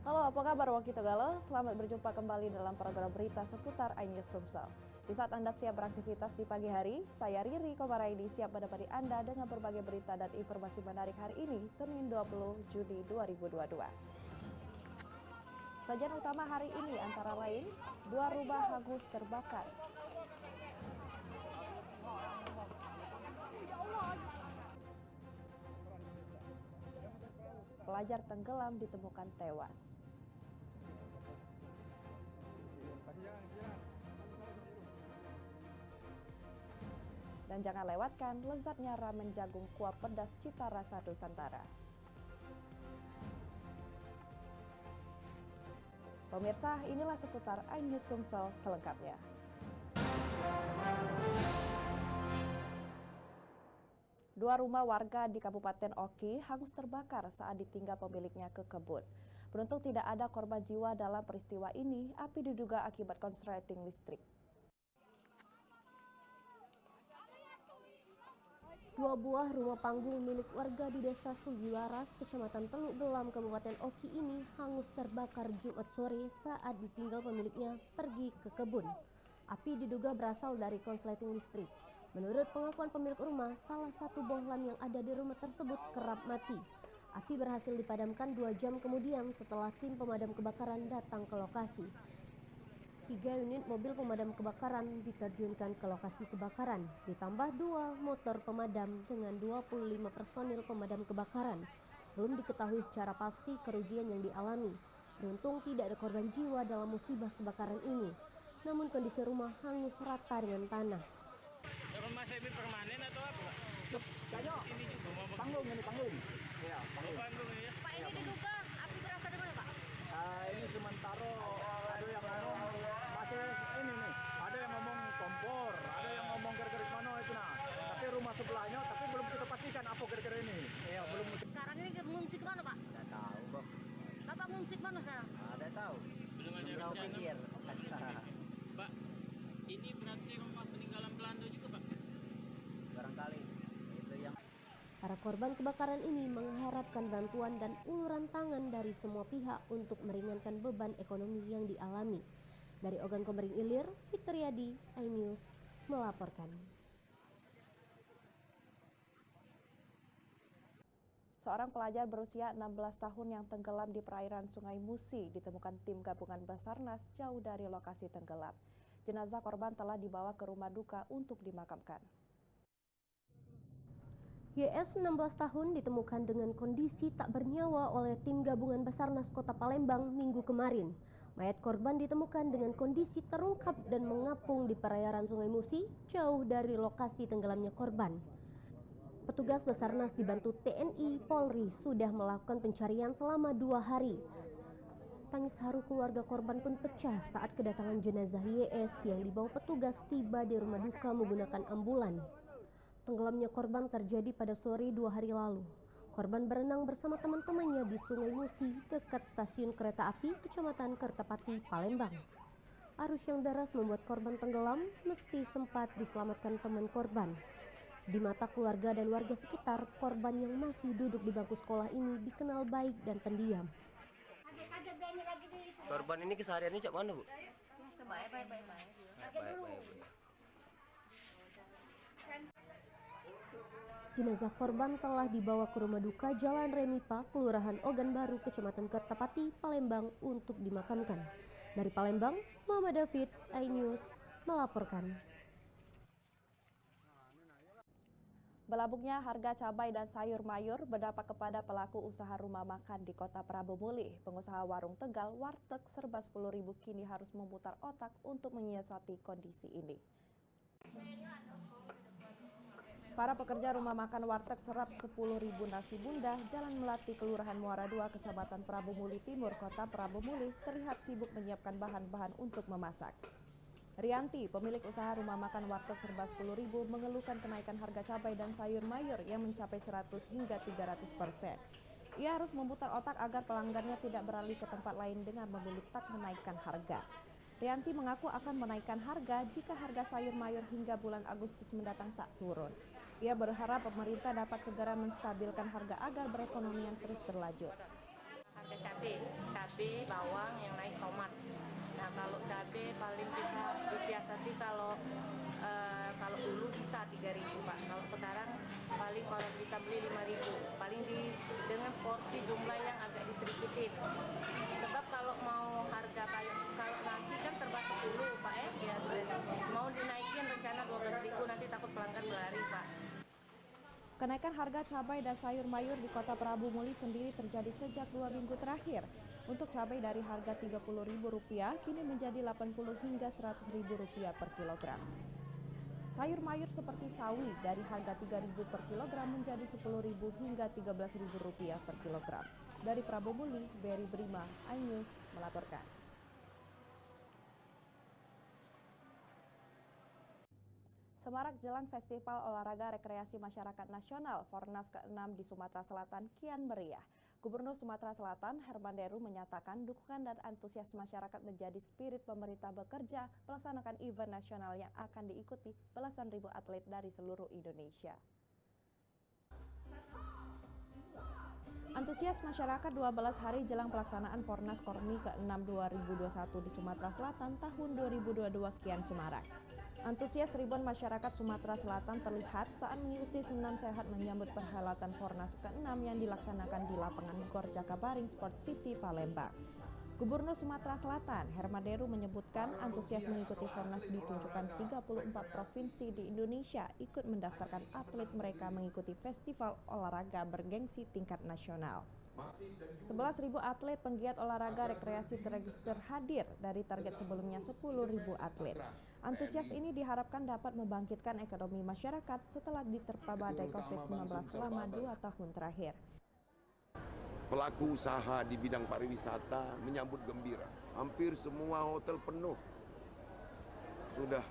Halo, apa kabar Waki Tegalo? Selamat berjumpa kembali dalam program berita seputar iNews Sumsel. Di saat Anda siap beraktivitas di pagi hari, saya Riri Komaraidi siap menemani Anda dengan berbagai berita dan informasi menarik hari ini, Senin 20 Juni 2022. Sajian utama hari ini antara lain, 2 rumah hangus terbakar. Pelajar tenggelam ditemukan tewas. Dan jangan lewatkan lezatnya ramen jagung kuah pedas cita rasa Nusantara. Pemirsa, inilah seputar iNews Sumsel selengkapnya. Dua rumah warga di Kabupaten Oki hangus terbakar saat ditinggal pemiliknya ke kebun. Beruntung tidak ada korban jiwa dalam peristiwa ini, api diduga akibat korsleting listrik. Dua buah rumah panggung milik warga di Desa Sugiwaras, Kecamatan Teluk Belam, Kabupaten Oki ini hangus terbakar Jumat sore saat ditinggal pemiliknya pergi ke kebun. Api diduga berasal dari korsleting listrik. Menurut pengakuan pemilik rumah, salah satu bohlam yang ada di rumah tersebut kerap mati. Api berhasil dipadamkan 2 jam kemudian setelah tim pemadam kebakaran datang ke lokasi. 3 unit mobil pemadam kebakaran diterjunkan ke lokasi kebakaran, ditambah 2 motor pemadam dengan 25 personil pemadam kebakaran. Belum diketahui secara pasti kerugian yang dialami. Beruntung tidak ada korban jiwa dalam musibah kebakaran ini. Namun kondisi rumah hangus rata dengan tanah. Rumah semi permanen atau apa, Pak? Kayaknya Sini juga mau panggung ini panggung. Ya, panggung. panggung ya. Pak, ini diduga api berasal dari mana, Pak? Ini sementara ada yang ngomong masih ini nih. Ada yang ngomong kompor, ada yang ngomong gara-gara mana itu nah. Tapi rumah sebelahnya, tapi belum kita pastikan apa gara-gara ini. Ya, belum. Sekarang ini mengungsi ke mana, Pak? Tidak tahu, Bang. Bapak mengungsi ke mana sekarang? Ada tahu. Belum ada Tahu rencana. pikir. Pak, ini berarti rumah peninggalan Belanda juga, Pak? Barangkali itu yang Para korban kebakaran ini mengharapkan bantuan dan uluran tangan dari semua pihak untuk meringankan beban ekonomi yang dialami. Dari Ogan Komering Ilir, Fitriadi, iNews melaporkan. Seorang pelajar berusia 16 tahun yang tenggelam di perairan Sungai Musi ditemukan tim gabungan Basarnas jauh dari lokasi tenggelam. Jenazah korban telah dibawa ke rumah duka untuk dimakamkan. YS 16 tahun ditemukan dengan kondisi tak bernyawa oleh tim gabungan Basarnas Kota Palembang Minggu kemarin. Mayat korban ditemukan dengan kondisi terungkap dan mengapung di perairan Sungai Musi, jauh dari lokasi tenggelamnya korban. Petugas Basarnas dibantu TNI Polri sudah melakukan pencarian selama 2 hari. Tangis haru keluarga korban pun pecah saat kedatangan jenazah YS yang dibawa petugas tiba di rumah duka menggunakan ambulan. Tenggelamnya korban terjadi pada sore 2 hari lalu. Korban berenang bersama teman-temannya di Sungai Musi dekat stasiun kereta api Kecamatan Kertapati, Palembang. Arus yang deras membuat korban tenggelam meski sempat diselamatkan teman korban. Di mata keluarga dan warga sekitar, korban yang masih duduk di bangku sekolah ini dikenal baik dan pendiam. Korban ini kesehariannya cak mana, Bu? Baik. Jenazah korban telah dibawa ke rumah duka Jalan Remipa, Kelurahan Ogan Baru, Kecamatan Kertapati, Palembang untuk dimakamkan. Dari Palembang, Muhammad David, iNews melaporkan. Belabungnya harga cabai dan sayur mayur berdampak kepada pelaku usaha rumah makan di Kota Prabomuli. Pengusaha warung Tegal, warteg serba 10.000 kini harus memutar otak untuk menyiasati kondisi ini. Para pekerja rumah makan warteg serap 10.000 nasi bunda, Jalan Melati, Kelurahan Muara II, Kecamatan Prabomuli Timur, Kota Prabomuli, terlihat sibuk menyiapkan bahan-bahan untuk memasak. Rianti, pemilik usaha rumah makan warteg serba 10.000, mengeluhkan kenaikan harga cabai dan sayur mayur yang mencapai 100 hingga 300%. Ia harus memutar otak agar pelanggannya tidak beralih ke tempat lain dengan memilih tak menaikkan harga. Rianti mengaku akan menaikkan harga jika harga sayur mayur hingga bulan Agustus mendatang tak turun. Ia berharap pemerintah dapat segera menstabilkan harga agar perekonomian terus berlanjut. Harga cabai, bawang yang naik, tomat. Nah kalau cabai paling kita disiasati kalau dulu bisa 3.000 Pak. Kalau sekarang paling kalau bisa beli 5.000. Paling dengan porsi jumlah yang agak disedikitin. Sebab kalau mau harga kayak kalau nasi kan serba 10 Pak biasanya. Mau dinaikin rencana 12.000 nanti takut pelanggan berlari Pak. Kenaikan harga cabai dan sayur mayur di Kota Prabu Muli sendiri terjadi sejak 2 minggu terakhir. Untuk cabai dari harga Rp30.000 kini menjadi Rp80 hingga Rp100.000 per kilogram. Sayur mayur seperti sawi dari harga Rp3.000 per kilogram menjadi Rp10.000 hingga Rp13.000 per kilogram. Dari Prabu Muli, Berry Brima, iNews melaporkan. Semarak jelang Festival Olahraga Rekreasi Masyarakat Nasional Fornas ke-6 di Sumatera Selatan kian meriah. Gubernur Sumatera Selatan Herman Deru menyatakan dukungan dan antusias masyarakat menjadi spirit pemerintah bekerja melaksanakan event nasional yang akan diikuti belasan ribu atlet dari seluruh Indonesia. Antusias masyarakat 12 hari jelang pelaksanaan Fornas Kormi ke-6 2021 di Sumatera Selatan tahun 2022 kian semarak. Antusias ribuan masyarakat Sumatera Selatan terlihat saat mengikuti senam sehat menyambut perhelatan Fornas ke-6 yang dilaksanakan di lapangan Gor Jakabaring Sport City, Palembang. Gubernur Sumatera Selatan Herman Deru menyebutkan antusias mengikuti Fornas ditunjukkan 34 provinsi di Indonesia ikut mendaftarkan atlet mereka mengikuti festival olahraga bergengsi tingkat nasional. 11.000 atlet penggiat olahraga rekreasi terregister hadir dari target sebelumnya 10.000 atlet. Antusias ini diharapkan dapat membangkitkan ekonomi masyarakat setelah diterpa badai COVID-19 selama 2 tahun terakhir. Pelaku usaha di bidang pariwisata menyambut gembira. Hampir semua hotel penuh. Sudah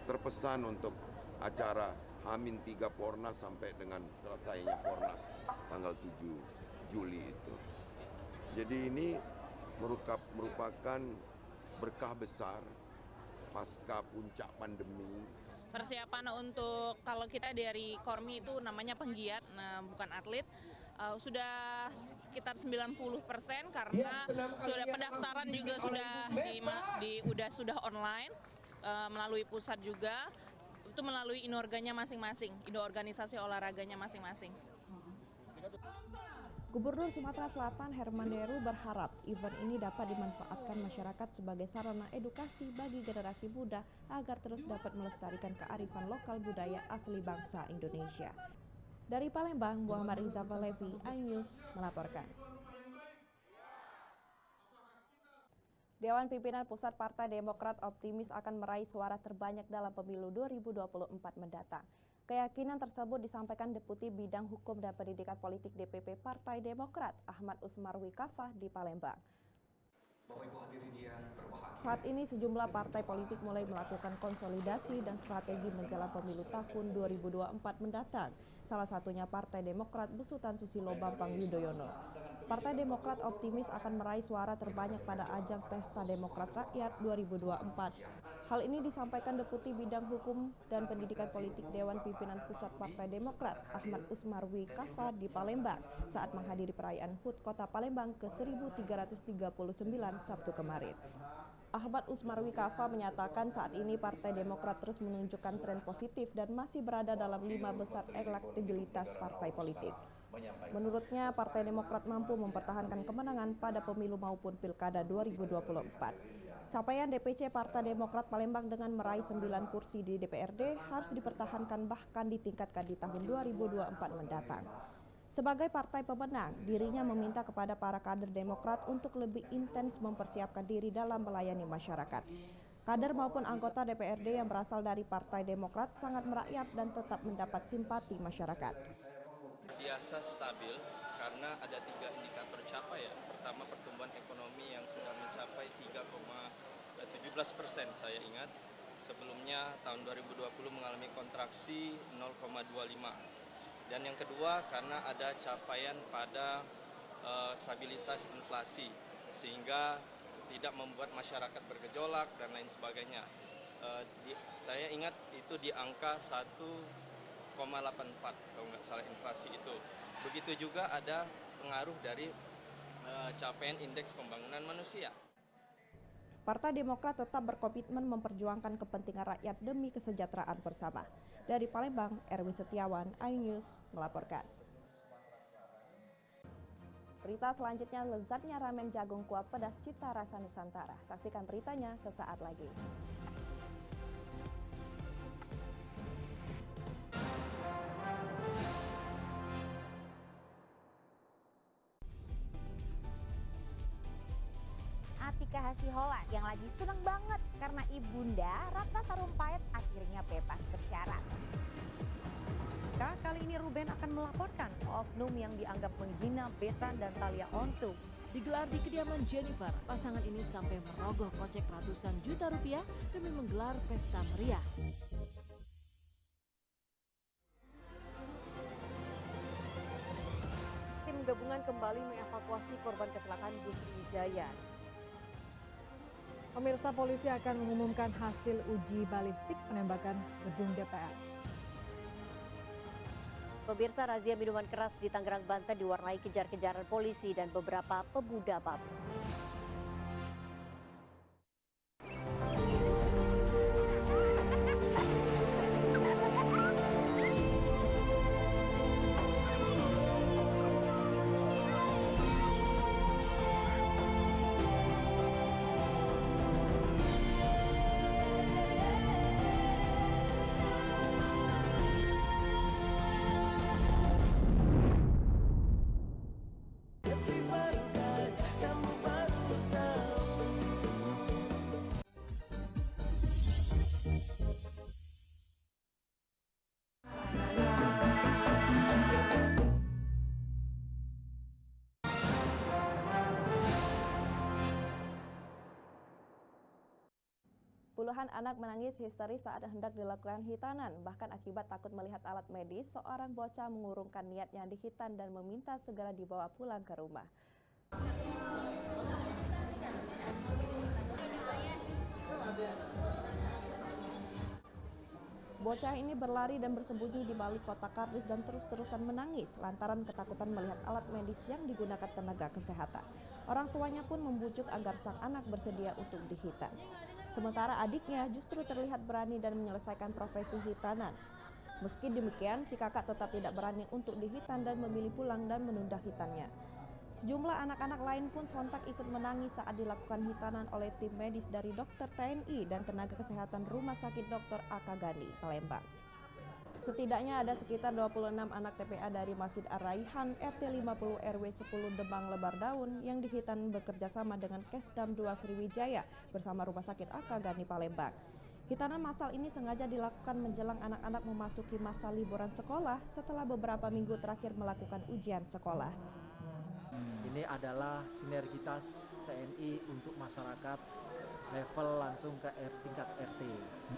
terpesan untuk acara H-3 Fornas sampai dengan selesainya Fornas tanggal 7 Juli itu. Jadi ini merupakan berkah besar pasca puncak pandemi. Persiapan untuk kalau kita dari Kormi itu namanya penggiat, nah bukan atlet, sudah sekitar 90% karena sudah pendaftaran juga sudah online melalui pusat juga, itu melalui inorganya masing-masing, organisasi olahraganya masing-masing. Gubernur Sumatera Selatan Herman Deru berharap event ini dapat dimanfaatkan masyarakat sebagai sarana edukasi bagi generasi muda agar terus dapat melestarikan kearifan lokal budaya asli bangsa Indonesia. Dari Palembang, Muhammad Riza Falevi, iNews melaporkan. Dewan Pimpinan Pusat Partai Demokrat optimis akan meraih suara terbanyak dalam pemilu 2024 mendatang. Keyakinan tersebut disampaikan Deputi Bidang Hukum dan Pendidikan Politik DPP Partai Demokrat Ahmad Usmarwi Kafah di Palembang. Saat ini sejumlah partai politik mulai melakukan konsolidasi dan strategi menjelang pemilu tahun 2024 mendatang. Salah satunya Partai Demokrat besutan Susilo Bambang Yudhoyono. Partai Demokrat optimis akan meraih suara terbanyak pada ajang Pesta Demokrat Rakyat 2024. Hal ini disampaikan Deputi Bidang Hukum dan Pendidikan Politik Dewan Pimpinan Pusat Partai Demokrat Ahmad Usmarwi Kafah di Palembang saat menghadiri perayaan HUT Kota Palembang ke-1339 Sabtu kemarin. Ahmad Usmarwi Kafah menyatakan saat ini Partai Demokrat terus menunjukkan tren positif dan masih berada dalam 5 besar elektabilitas partai politik. Menurutnya, Partai Demokrat mampu mempertahankan kemenangan pada pemilu maupun pilkada 2024. Capaian DPC Partai Demokrat Palembang dengan meraih 9 kursi di DPRD harus dipertahankan bahkan ditingkatkan di tahun 2024 mendatang. Sebagai partai pemenang, dirinya meminta kepada para kader Demokrat untuk lebih intens mempersiapkan diri dalam melayani masyarakat. Kader maupun anggota DPRD yang berasal dari Partai Demokrat sangat merakyat dan tetap mendapat simpati masyarakat. Biasa stabil karena ada 3 indikator capaian. Pertama, pertumbuhan ekonomi yang sudah mencapai 3,17% saya ingat. Sebelumnya tahun 2020 mengalami kontraksi 0,25. Dan yang kedua karena ada capaian pada stabilitas inflasi sehingga tidak membuat masyarakat bergejolak dan lain sebagainya. Saya ingat itu di angka 1,84 kalau nggak salah inflasi itu. Begitu juga ada pengaruh dari capaian indeks pembangunan manusia. Partai Demokrat tetap berkomitmen memperjuangkan kepentingan rakyat demi kesejahteraan bersama. Dari Palembang, Erwin Setiawan, iNews melaporkan. Berita selanjutnya, lezatnya ramen jagung kuah pedas cita rasa Nusantara. Saksikan beritanya sesaat lagi. Atika Hasiholan yang lagi seneng banget karena ibunda Ratna Sarumpait akhirnya bebas bersyarat. Kali ini Ruben akan melaporkan oknum yang dianggap menghina Betan dan Thalia Onsu. Digelar di kediaman Jennifer, pasangan ini sampai merogoh kocek ratusan juta rupiah demi menggelar pesta meriah. Tim gabungan kembali mengevakuasi korban kecelakaan bus Sriwijaya. Pemirsa, polisi akan mengumumkan hasil uji balistik penembakan gedung DPR. Pemirsa, razia minuman keras di Tangerang, Banten diwarnai kejar-kejaran polisi dan beberapa pemuda mabuk. Puluhan anak menangis histeris saat hendak dilakukan hitanan. Bahkan akibat takut melihat alat medis, seorang bocah mengurungkan niatnya di hitan dan meminta segera dibawa pulang ke rumah. Bocah ini berlari dan bersembunyi di balik kotak kardus dan terus-terusan menangis lantaran ketakutan melihat alat medis yang digunakan tenaga kesehatan. Orang tuanya pun membujuk agar sang anak bersedia untuk dihitan. Sementara adiknya justru terlihat berani dan menyelesaikan profesi hitanan. Meski demikian, si kakak tetap tidak berani untuk dihitan dan memilih pulang dan menunda hitannya. Sejumlah anak-anak lain pun sontak ikut menangis saat dilakukan hitanan oleh tim medis dari dokter TNI dan tenaga kesehatan Rumah Sakit Dr. Akagani, Palembang. Setidaknya ada sekitar 26 anak TPA dari Masjid Ar-Raihan RT 50 RW 10 Demang Lebar Daun yang dihitan bekerja sama dengan Kesdam 2 Sriwijaya bersama Rumah Sakit Akagani Palembang. Hitanan massal ini sengaja dilakukan menjelang anak-anak memasuki masa liburan sekolah setelah beberapa minggu terakhir melakukan ujian sekolah. Ini adalah sinergitas TNI untuk masyarakat level langsung ke tingkat RT.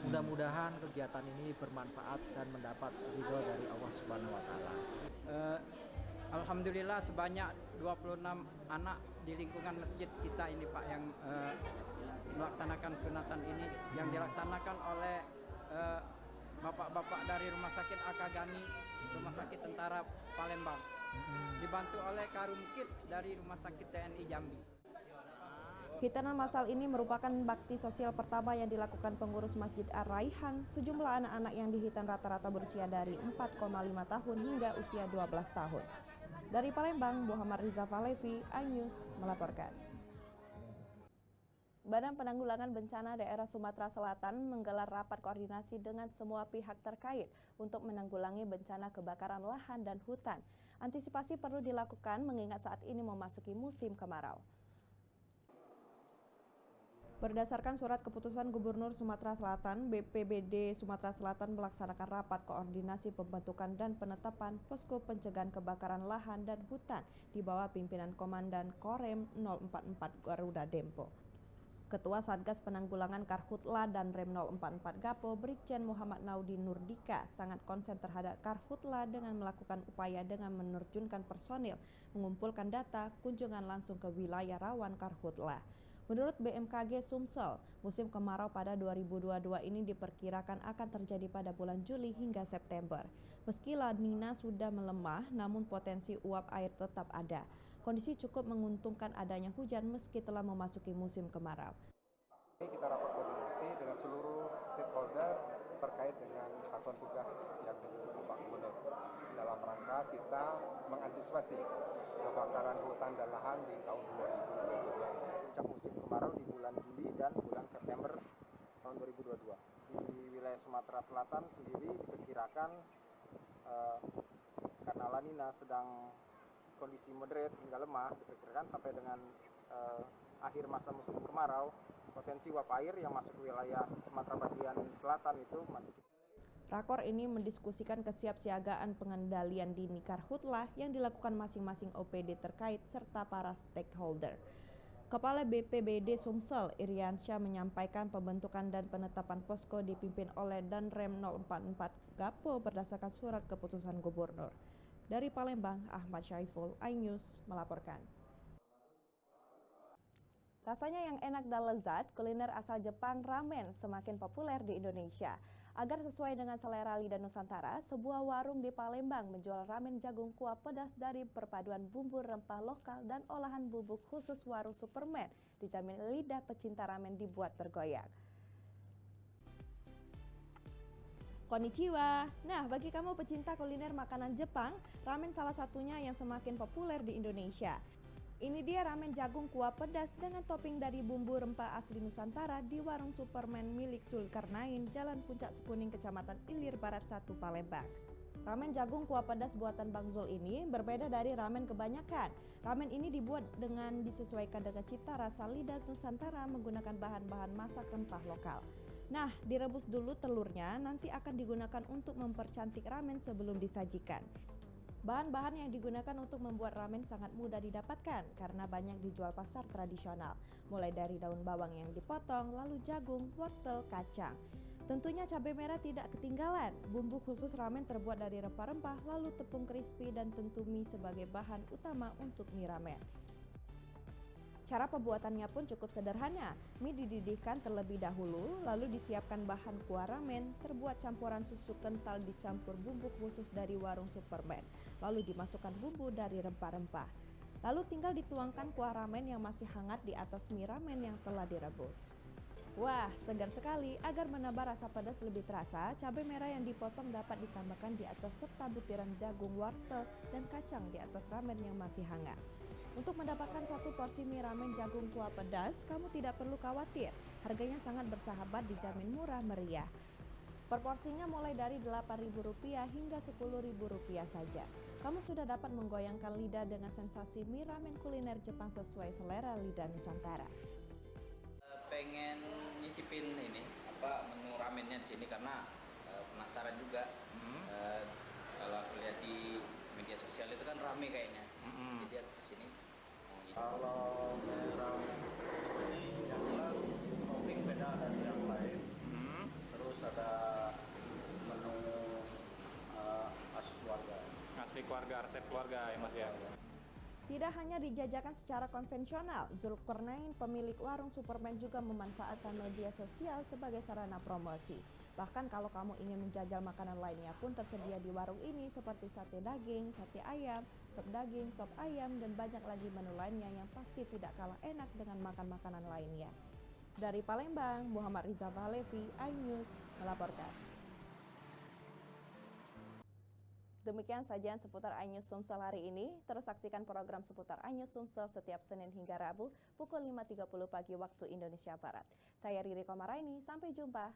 Mudah-mudahan kegiatan ini bermanfaat dan mendapat ridho dari Allah Subhanahu wa Ta'ala. Alhamdulillah sebanyak 26 anak di lingkungan masjid kita ini Pak yang melaksanakan sunatan ini, yang dilaksanakan oleh bapak-bapak dari Rumah Sakit Akagani, Rumah Sakit Tentara Palembang, dibantu oleh Karumkit dari Rumah Sakit TNI Jambi. Hitanan massal ini merupakan bakti sosial pertama yang dilakukan pengurus Masjid Ar-Raihan. Sejumlah anak-anak yang dihitan rata-rata berusia dari 4,5 tahun hingga usia 12 tahun. Dari Palembang, Muhammad Riza Falevi, iNews melaporkan. Badan Penanggulangan Bencana Daerah Sumatera Selatan menggelar rapat koordinasi dengan semua pihak terkait untuk menanggulangi bencana kebakaran lahan dan hutan. Antisipasi perlu dilakukan mengingat saat ini memasuki musim kemarau. Berdasarkan surat keputusan Gubernur Sumatera Selatan, BPBD Sumatera Selatan melaksanakan rapat koordinasi pembentukan dan penetapan posko pencegahan kebakaran lahan dan hutan di bawah pimpinan Komandan Korem 044 Garuda Dempo. Ketua Satgas Penanggulangan Karhutla dan Rem 044 Gapo, Brigjen Muhammad Naudi Nurdika, sangat konsen terhadap Karhutla dengan melakukan upaya dengan menerjunkan personil, mengumpulkan data, kunjungan langsung ke wilayah rawan Karhutla. Menurut BMKG Sumsel, musim kemarau pada 2022 ini diperkirakan akan terjadi pada bulan Juli hingga September. Meski La Nina sudah melemah, namun potensi uap air tetap ada. Kondisi cukup menguntungkan adanya hujan meski telah memasuki musim kemarau. Kita rapat koordinasi dengan seluruh stakeholder terkait dengan satuan tugas yang ditunjuk Pak Gubernur dalam rangka kita mengantisipasi kebakaran hutan dan lahan di tahun 2022 ini. Puncak musim kemarau di bulan Juli dan bulan September tahun 2022. Di wilayah Sumatera Selatan sendiri diperkirakan karena La Nina sedang kondisi moderate hingga lemah, diperkirakan sampai dengan akhir masa musim kemarau, potensi uap air yang masuk ke wilayah Sumatera bagian selatan itu masih. Rakor ini mendiskusikan kesiapsiagaan pengendalian dini karhutlah yang dilakukan masing-masing OPD terkait serta para stakeholder. Kepala BPBD Sumsel, Iriansyah, menyampaikan pembentukan dan penetapan posko dipimpin oleh Danrem 044 Gapo berdasarkan surat keputusan Gubernur. Dari Palembang, Ahmad Syaiful, iNews melaporkan. Rasanya yang enak dan lezat, kuliner asal Jepang ramen semakin populer di Indonesia. Agar sesuai dengan selera lidah Nusantara, sebuah warung di Palembang menjual ramen jagung kuah pedas dari perpaduan bumbu rempah lokal dan olahan bubuk khusus warung Superman. Dijamin lidah pecinta ramen dibuat bergoyang. Konnichiwa. Nah, bagi kamu pecinta kuliner makanan Jepang, ramen salah satunya yang semakin populer di Indonesia. Ini dia ramen jagung kuah pedas dengan topping dari bumbu rempah asli Nusantara di warung Superman milik Zulkarnain, Jalan Puncak Sekuning, Kecamatan Ilir Barat 1, Palembang. Ramen jagung kuah pedas buatan Bang Zul ini berbeda dari ramen kebanyakan. Ramen ini dibuat dengan disesuaikan dengan cita rasa lidah Nusantara menggunakan bahan-bahan masak rempah lokal. Nah, direbus dulu telurnya, nanti akan digunakan untuk mempercantik ramen sebelum disajikan. Bahan-bahan yang digunakan untuk membuat ramen sangat mudah didapatkan karena banyak dijual pasar tradisional, mulai dari daun bawang yang dipotong, lalu jagung, wortel, kacang. Tentunya cabai merah tidak ketinggalan. Bumbu khusus ramen terbuat dari rempah-rempah, lalu tepung crispy dan tentu mie sebagai bahan utama untuk mie ramen. Cara pembuatannya pun cukup sederhana. Mie dididihkan terlebih dahulu, lalu disiapkan bahan kuah ramen, terbuat campuran susu kental dicampur bumbu khusus dari warung Superman, lalu dimasukkan bumbu dari rempah-rempah. Lalu tinggal dituangkan kuah ramen yang masih hangat di atas mie ramen yang telah direbus. Wah, segar sekali. Agar menambah rasa pedas lebih terasa, cabai merah yang dipotong dapat ditambahkan di atas serta butiran jagung, wortel, dan kacang di atas ramen yang masih hangat. Untuk mendapatkan satu porsi mie ramen jagung kuah pedas, kamu tidak perlu khawatir. Harganya sangat bersahabat, dijamin murah meriah. Per porsinya mulai dari Rp8.000 hingga Rp10.000 saja. Kamu sudah dapat menggoyangkan lidah dengan sensasi mie ramen kuliner Jepang sesuai selera lidah Nusantara. Pengen nyicipin ini menu ramennya di sini karena penasaran juga. Kalau aku lihat di media sosial itu kan rame kayaknya. Jadi aku kesini. Kalau ramen ini yang jelas topping beda dari yang lain. Terus ada menu khas keluarga. Asli keluarga, resep keluarga ya Mas ya. Tidak hanya dijajakan secara konvensional, Zulkarnain, pemilik warung Superman, juga memanfaatkan media sosial sebagai sarana promosi. Bahkan kalau kamu ingin menjajal makanan lainnya pun tersedia di warung ini seperti sate daging, sate ayam, sop daging, sop ayam, dan banyak lagi menu lainnya yang pasti tidak kalah enak dengan makan makanan lainnya. Dari Palembang, Muhammad Riza Valevi, iNews melaporkan. Demikian sajian seputar iNews Sumsel hari ini. Terus saksikan program seputar iNews Sumsel setiap Senin hingga Rabu pukul 5.30 pagi waktu Indonesia Barat. Saya Riri Komaraini, sampai jumpa.